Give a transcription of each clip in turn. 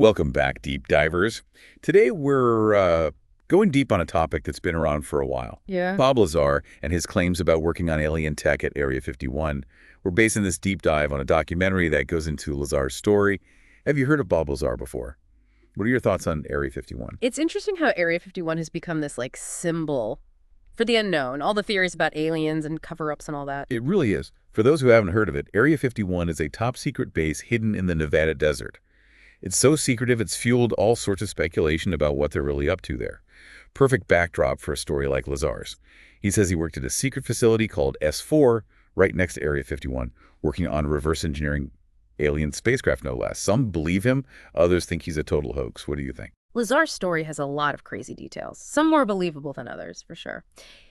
Welcome back, deep divers. Today we're going deep on a topic that's been around for a while. Yeah. Bob Lazar and his claims about working on alien tech at Area 51. We're basing this deep dive on a documentary that goes into Lazar's story. Have you heard of Bob Lazar before? What are your thoughts on Area 51? It's interesting how Area 51 has become this, symbol for the unknown. All the theories about aliens and cover-ups and all that. It really is. For those who haven't heard of it, Area 51 is a top-secret base hidden in the Nevada desert. It's so secretive it's fueled all sorts of speculation about what they're really up to there. Perfect backdrop for a story like Lazar's. He says he worked at a secret facility called S4 right next to Area 51, working on reverse engineering alien spacecraft, no less. Some believe him, others think he's a total hoax. What do you think? Lazar's story has a lot of crazy details, some more believable than others, for sure.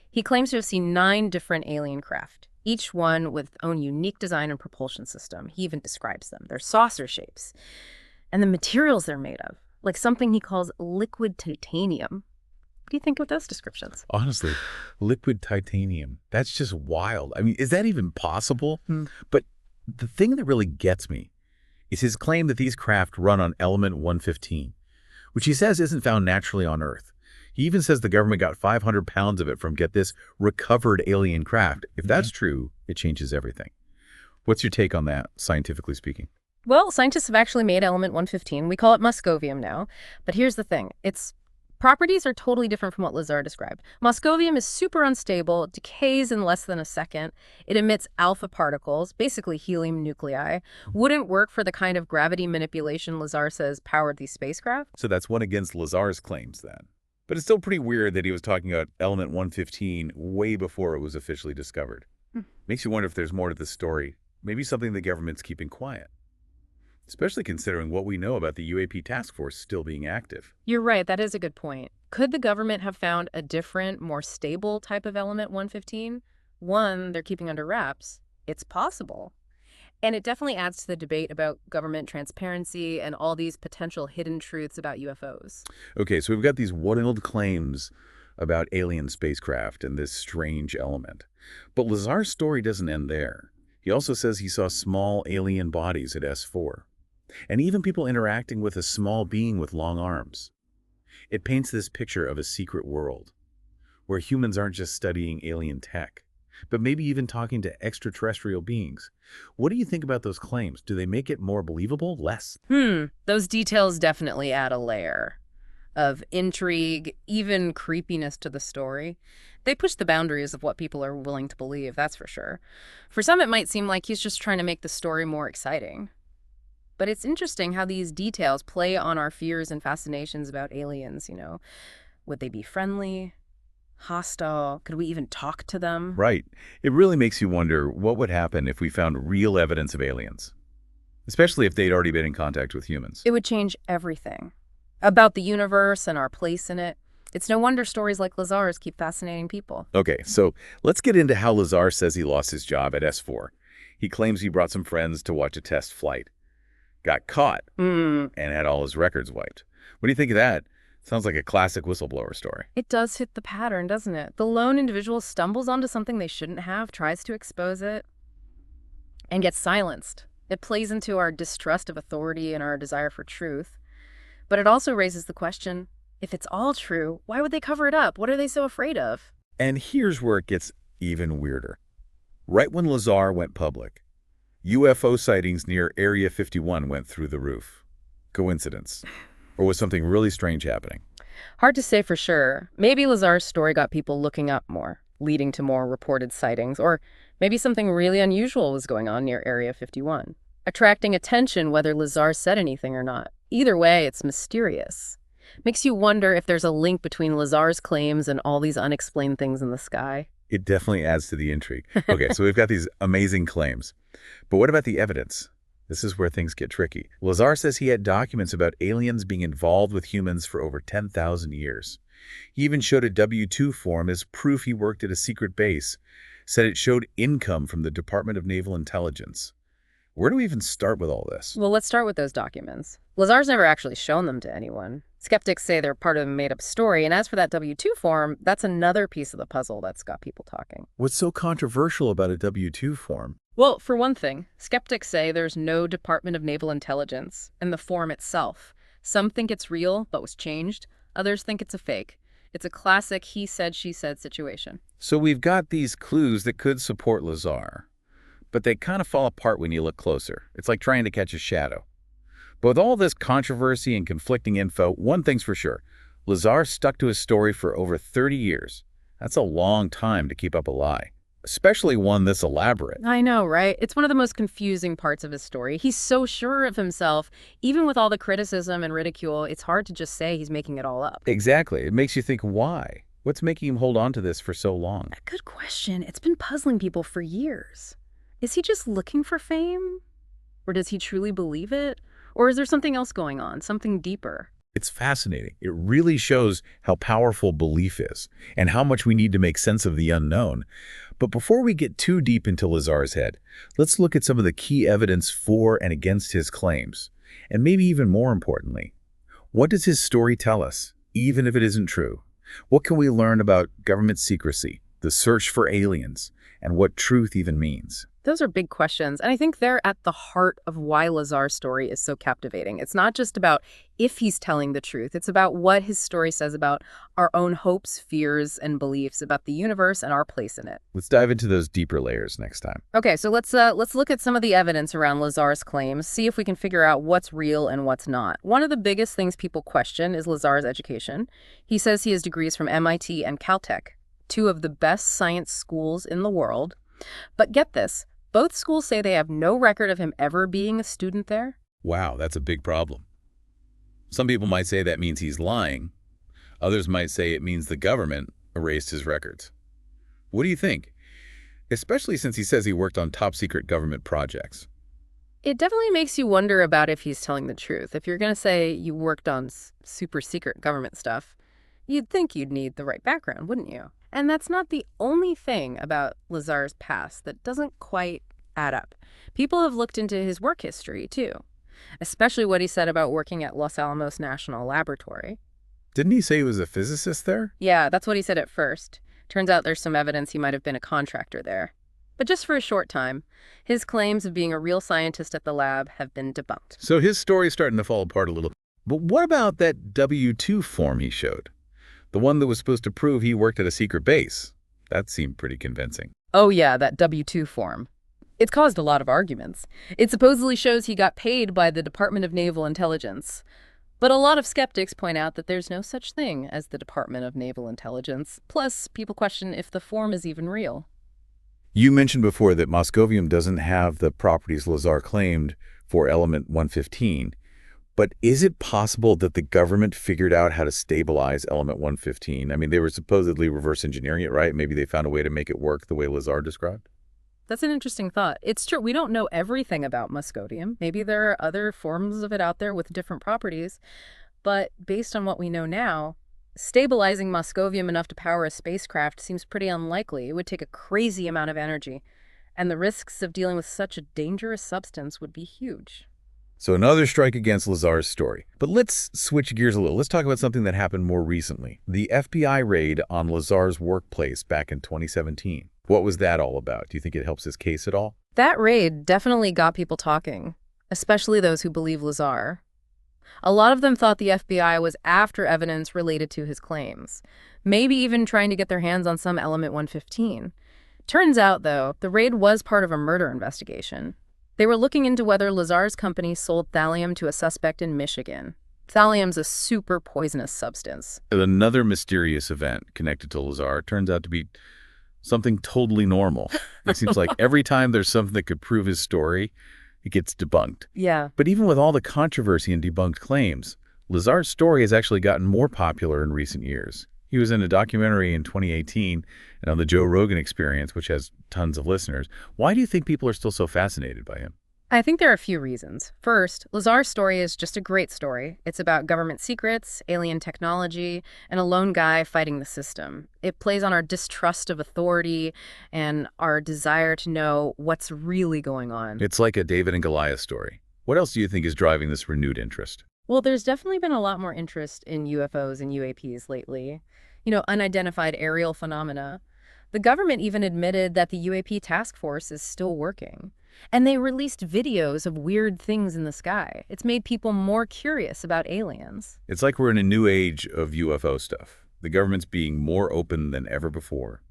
He claims to have seen 9 different alien craft, each one with its own unique design and propulsion system. He even describes them. They're saucer shapes. And the materials they're made of, like something he calls liquid titanium. What do you think of those descriptions? Honestly, liquid titanium, that's just wild. I mean, is that even possible? But the thing that really gets me is his claim that these craft run on element 115, which he says isn't found naturally on Earth. He even says the government got 500 pounds of it from, get this, recovered alien craft. If that's true, it changes everything. What's your take on that, scientifically speaking? Well, scientists have actually made element 115. We call it moscovium now. But here's the thing. Its properties are totally different from what Lazar described. Moscovium is super unstable, decays in less than a second. It emits alpha particles, basically helium nuclei. Wouldn't work for the kind of gravity manipulation Lazar says powered these spacecraft. So that's one against Lazar's claims then. But it's still pretty weird that he was talking about element 115 way before it was officially discovered. Makes you wonder if there's more to this story. Maybe something the government's keeping quiet. Especially considering what we know about the UAP task force still being active. You're right. That is a good point. Could the government have found a different, more stable type of element 115? One they're keeping under wraps. It's possible. And it definitely adds to the debate about government transparency and all these potential hidden truths about UFOs. Okay, so we've got these wild claims about alien spacecraft and this strange element. But Lazar's story doesn't end there. He also says he saw small alien bodies at S4. And even people interacting with a small being with long arms. It paints this picture of a secret world, where humans aren't just studying alien tech, but maybe even talking to extraterrestrial beings. What do you think about those claims? Do they make it more believable? Less? Those details definitely add a layer of intrigue, even creepiness to the story. They push the boundaries of what people are willing to believe, that's for sure. For some, it might seem like he's just trying to make the story more exciting. But it's interesting how these details play on our fears and fascinations about aliens, Would they be friendly, hostile? Could we even talk to them? Right. It really makes you wonder what would happen if we found real evidence of aliens, especially if they'd already been in contact with humans. It would change everything about the universe and our place in it. It's no wonder stories like Lazar's keep fascinating people. Okay, so let's get into how Lazar says he lost his job at S4. He claims he brought some friends to watch a test flight. Got caught and had all his records wiped. What do you think of that? Sounds like a classic whistleblower story. It does fit the pattern, doesn't it? The lone individual stumbles onto something they shouldn't have, tries to expose it, and gets silenced. It plays into our distrust of authority and our desire for truth. But it also raises the question, if it's all true, why would they cover it up? What are they so afraid of? And here's where it gets even weirder. Right when Lazar went public, UFO sightings near Area 51 went through the roof. Coincidence? Or was something really strange happening? Hard to say for sure. Maybe Lazar's story got people looking up more, leading to more reported sightings, or maybe something really unusual was going on near Area 51, attracting attention whether Lazar said anything or not. Either way, it's mysterious. Makes you wonder if there's a link between Lazar's claims and all these unexplained things in the sky. It definitely adds to the intrigue. Okay, so we've got these amazing claims. But what about the evidence? This is where things get tricky. Lazar says he had documents about aliens being involved with humans for over 10,000 years. He even showed a W-2 form as proof he worked at a secret base, said it showed income from the Department of Naval Intelligence. Where do we even start with all this? Well, let's start with those documents. Lazar's never actually shown them to anyone. Skeptics say they're part of a made-up story, and as for that W-2 form, that's another piece of the puzzle that's got people talking. What's so controversial about a W-2 form? Well, for one thing, skeptics say there's no Department of Naval Intelligence in the form itself. Some think it's real, but was changed. Others think it's a fake. It's a classic he said, she said situation. So we've got these clues that could support Lazar, but they kind of fall apart when you look closer. It's like trying to catch a shadow. But with all this controversy and conflicting info, one thing's for sure. Lazar stuck to his story for over 30 years. That's a long time to keep up a lie, especially one this elaborate. I know, right? It's one of the most confusing parts of his story. He's so sure of himself. Even with all the criticism and ridicule, it's hard to just say he's making it all up. Exactly. It makes you think, why? What's making him hold on to this for so long? A good question. It's been puzzling people for years. Is he just looking for fame? Or does he truly believe it? Or is there something else going on, something deeper? It's fascinating. It really shows how powerful belief is and how much we need to make sense of the unknown. But before we get too deep into Lazar's head, let's look at some of the key evidence for and against his claims. And maybe even more importantly, what does his story tell us, even if it isn't true? What can we learn about government secrecy, the search for aliens, and what truth even means? Those are big questions, and I think they're at the heart of why Lazar's story is so captivating. It's not just about if he's telling the truth. It's about what his story says about our own hopes, fears, and beliefs about the universe and our place in it. Let's dive into those deeper layers next time. Okay, so let's look at some of the evidence around Lazar's claims, see if we can figure out what's real and what's not. One of the biggest things people question is Lazar's education. He says he has degrees from MIT and Caltech, two of the best science schools in the world. But get this. Both schools say they have no record of him ever being a student there. Wow, that's a big problem. Some people might say that means he's lying. Others might say it means the government erased his records. What do you think? Especially since he says he worked on top-secret government projects. It definitely makes you wonder about if he's telling the truth. If you're going to say you worked on super-secret government stuff, you'd think you'd need the right background, wouldn't you? And that's not the only thing about Lazar's past that doesn't quite add up. People have looked into his work history, too, especially what he said about working at Los Alamos National Laboratory. Didn't he say he was a physicist there? Yeah, that's what he said at first. Turns out there's some evidence he might have been a contractor there. But just for a short time, his claims of being a real scientist at the lab have been debunked. So his story's starting to fall apart a little. But what about that W-2 form he showed? The one that was supposed to prove he worked at a secret base. That seemed pretty convincing. Oh yeah, that W-2 form. It's caused a lot of arguments. It supposedly shows he got paid by the Department of Naval Intelligence. But a lot of skeptics point out that there's no such thing as the Department of Naval Intelligence. Plus, people question if the form is even real. You mentioned before that Moscovium doesn't have the properties Lazar claimed for element 115. But is it possible that the government figured out how to stabilize element 115? I mean, they were supposedly reverse engineering it, right? Maybe they found a way to make it work the way Lazar described? That's an interesting thought. It's true, we don't know everything about Moscodium. Maybe there are other forms of it out there with different properties. But based on what we know now, stabilizing Moscovium enough to power a spacecraft seems pretty unlikely. It would take a crazy amount of energy. And the risks of dealing with such a dangerous substance would be huge. So another strike against Lazar's story. But let's switch gears a little. Let's talk about something that happened more recently. The FBI raid on Lazar's workplace back in 2017. What was that all about? Do you think it helps his case at all? That raid definitely got people talking, especially those who believe Lazar. A lot of them thought the FBI was after evidence related to his claims, maybe even trying to get their hands on some element 115. Turns out, though, the raid was part of a murder investigation. They were looking into whether Lazar's company sold thallium to a suspect in Michigan. Thallium's a super poisonous substance. Another mysterious event connected to Lazar turns out to be something totally normal. It seems like every time there's something that could prove his story, it gets debunked. Yeah. But even with all the controversy and debunked claims, Lazar's story has actually gotten more popular in recent years. He was in a documentary in 2018 and on the Joe Rogan Experience, which has tons of listeners. Why do you think people are still so fascinated by him? I think there are a few reasons. First, Lazar's story is just a great story. It's about government secrets, alien technology, and a lone guy fighting the system. It plays on our distrust of authority and our desire to know what's really going on. It's like a David and Goliath story. What else do you think is driving this renewed interest? Well, there's definitely been a lot more interest in UFOs and UAPs lately. Unidentified aerial phenomena. The government even admitted that the UAP task force is still working. And they released videos of weird things in the sky. It's made people more curious about aliens. It's like we're in a new age of UFO stuff. The government's being more open than ever before.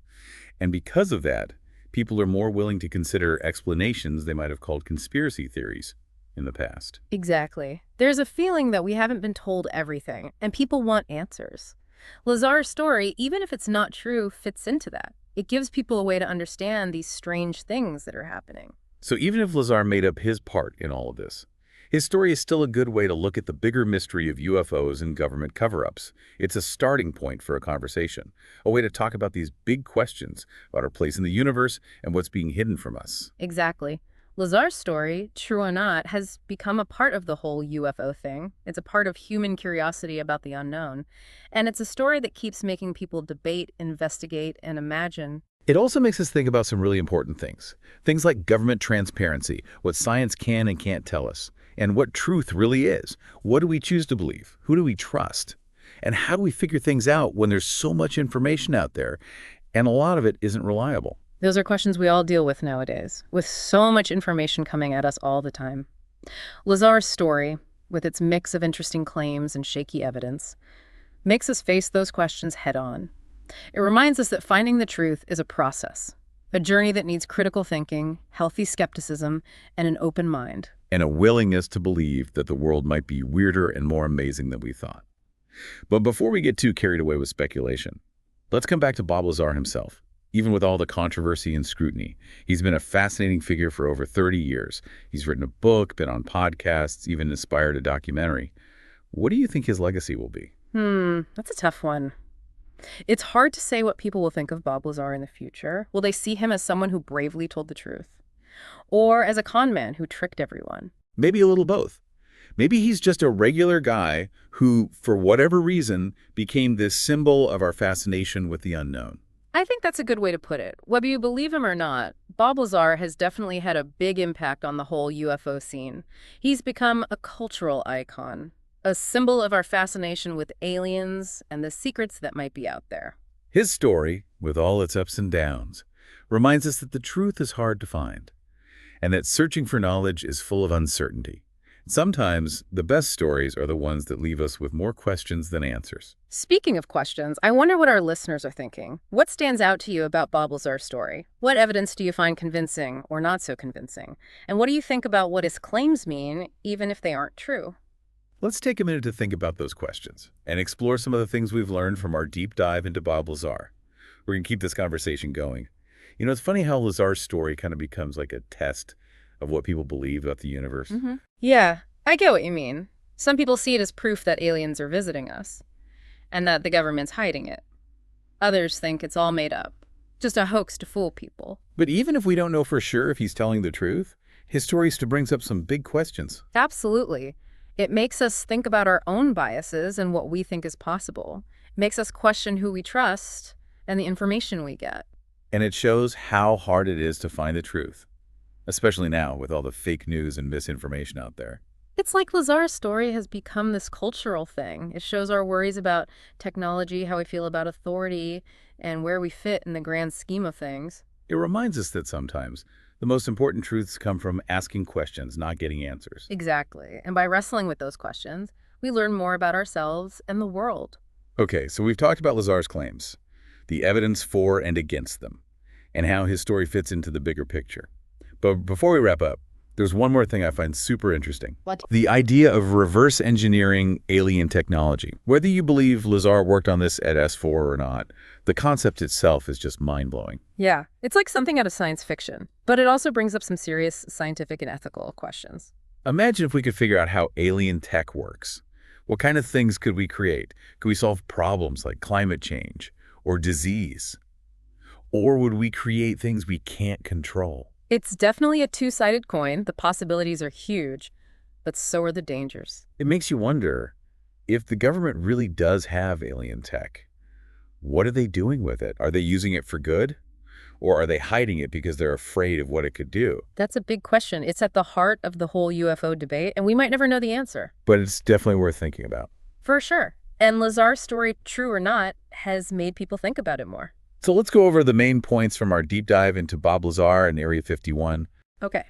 And because of that, people are more willing to consider explanations they might have called conspiracy theories in the past. Exactly. There's a feeling that we haven't been told everything, and people want answers. Lazar's story, even if it's not true, fits into that. It gives people a way to understand these strange things that are happening. So even if Lazar made up his part in all of this, his story is still a good way to look at the bigger mystery of UFOs and government cover-ups. It's a starting point for a conversation, a way to talk about these big questions about our place in the universe and what's being hidden from us. Exactly. Lazar's story, true or not, has become a part of the whole UFO thing. It's a part of human curiosity about the unknown. And it's a story that keeps making people debate, investigate, and imagine. It also makes us think about some really important things. Things like government transparency, what science can and can't tell us, and what truth really is. What do we choose to believe? Who do we trust? And how do we figure things out when there's so much information out there, and a lot of it isn't reliable? Those are questions we all deal with nowadays, with so much information coming at us all the time. Lazar's story, with its mix of interesting claims and shaky evidence, makes us face those questions head-on. It reminds us that finding the truth is a process, a journey that needs critical thinking, healthy skepticism, and an open mind. And a willingness to believe that the world might be weirder and more amazing than we thought. But before we get too carried away with speculation, let's come back to Bob Lazar himself. Even with all the controversy and scrutiny, he's been a fascinating figure for over 30 years. He's written a book, been on podcasts, even inspired a documentary. What do you think his legacy will be? That's a tough one. It's hard to say what people will think of Bob Lazar in the future. Will they see him as someone who bravely told the truth? Or as a con man who tricked everyone? Maybe a little both. Maybe he's just a regular guy who, for whatever reason, became this symbol of our fascination with the unknown. I think that's a good way to put it. Whether you believe him or not, Bob Lazar has definitely had a big impact on the whole UFO scene. He's become a cultural icon, a symbol of our fascination with aliens and the secrets that might be out there. His story, with all its ups and downs, reminds us that the truth is hard to find, and that searching for knowledge is full of uncertainty. Sometimes, the best stories are the ones that leave us with more questions than answers. Speaking of questions, I wonder what our listeners are thinking. What stands out to you about Bob Lazar's story? What evidence do you find convincing or not so convincing? And what do you think about what his claims mean, even if they aren't true? Let's take a minute to think about those questions and explore some of the things we've learned from our deep dive into Bob Lazar. We're going to keep this conversation going. You know, it's funny how Lazar's story kind of becomes like a test of what people believe about the universe. Yeah, I get what you mean. Some people see it as proof that aliens are visiting us, and that the government's hiding it. Others think it's all made up, just a hoax to fool people. But even if we don't know for sure if he's telling the truth, his story still brings up some big questions. Absolutely. It makes us think about our own biases and what we think is possible. It makes us question who we trust and the information we get. And it shows how hard it is to find the truth, especially now with all the fake news and misinformation out there. It's like Lazar's story has become this cultural thing. It shows our worries about technology, how we feel about authority, and where we fit in the grand scheme of things. It reminds us that sometimes the most important truths come from asking questions, not getting answers. Exactly. And by wrestling with those questions, we learn more about ourselves and the world. Okay, so we've talked about Lazar's claims, the evidence for and against them, and how his story fits into the bigger picture. But before we wrap up, there's one more thing I find super interesting. What? The idea of reverse engineering alien technology. Whether you believe Lazar worked on this at S4 or not, the concept itself is just mind-blowing. Yeah, it's like something out of science fiction, but it also brings up some serious scientific and ethical questions. Imagine if we could figure out how alien tech works. What kind of things could we create? Could we solve problems like climate change or disease? Or would we create things we can't control? It's definitely a two-sided coin. The possibilities are huge, but so are the dangers. It makes you wonder, if the government really does have alien tech, what are they doing with it? Are they using it for good? Or are they hiding it because they're afraid of what it could do? That's a big question. It's at the heart of the whole UFO debate, and we might never know the answer. But it's definitely worth thinking about. For sure. And Lazar's story, true or not, has made people think about it more. So let's go over the main points from our deep dive into Bob Lazar and Area 51. Okay.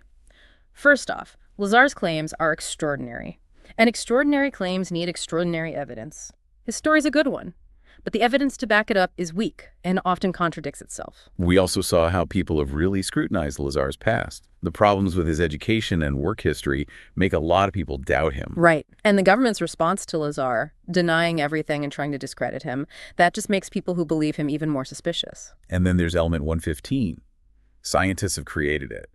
First off, Lazar's claims are extraordinary. And extraordinary claims need extraordinary evidence. His story's a good one, but the evidence to back it up is weak and often contradicts itself. We also saw how people have really scrutinized Lazar's past. The problems with his education and work history make a lot of people doubt him. Right. And the government's response to Lazar, denying everything and trying to discredit him, that just makes people who believe him even more suspicious. And then there's element 115. Scientists have created it,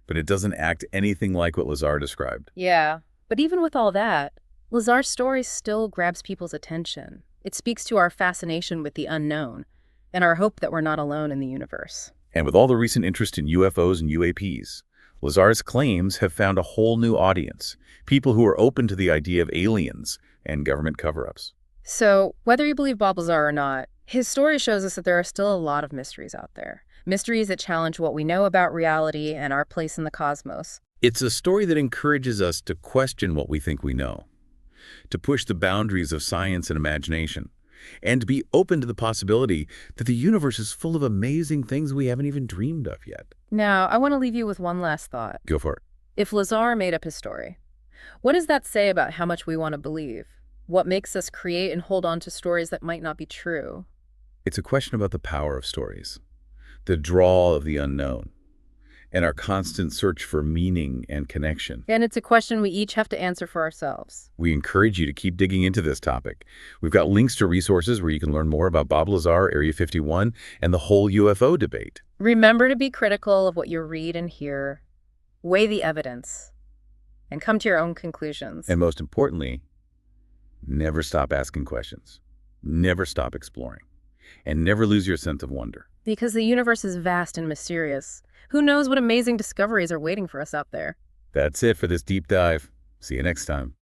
but it doesn't act anything like what Lazar described. Yeah. But even with all that, Lazar's story still grabs people's attention. It speaks to our fascination with the unknown and our hope that we're not alone in the universe. And with all the recent interest in UFOs and UAPs, Lazar's claims have found a whole new audience, people who are open to the idea of aliens and government cover-ups. So, whether you believe Bob Lazar or not, his story shows us that there are still a lot of mysteries out there. Mysteries that challenge what we know about reality and our place in the cosmos. It's a story that encourages us to question what we think we know, to push the boundaries of science and imagination, and to be open to the possibility that the universe is full of amazing things we haven't even dreamed of yet. Now, I want to leave you with one last thought. Go for it. If Lazar made up his story, what does that say about how much we want to believe? What makes us create and hold on to stories that might not be true? It's a question about the power of stories, the draw of the unknown, and our constant search for meaning and connection. And it's a question we each have to answer for ourselves. We encourage you to keep digging into this topic. We've got links to resources where you can learn more about Bob Lazar, Area 51, and the whole UFO debate. Remember to be critical of what you read and hear, weigh the evidence, and come to your own conclusions. And most importantly, never stop asking questions. Never stop exploring. And never lose your sense of wonder. Because the universe is vast and mysterious. Who knows what amazing discoveries are waiting for us out there? That's it for this deep dive. See you next time.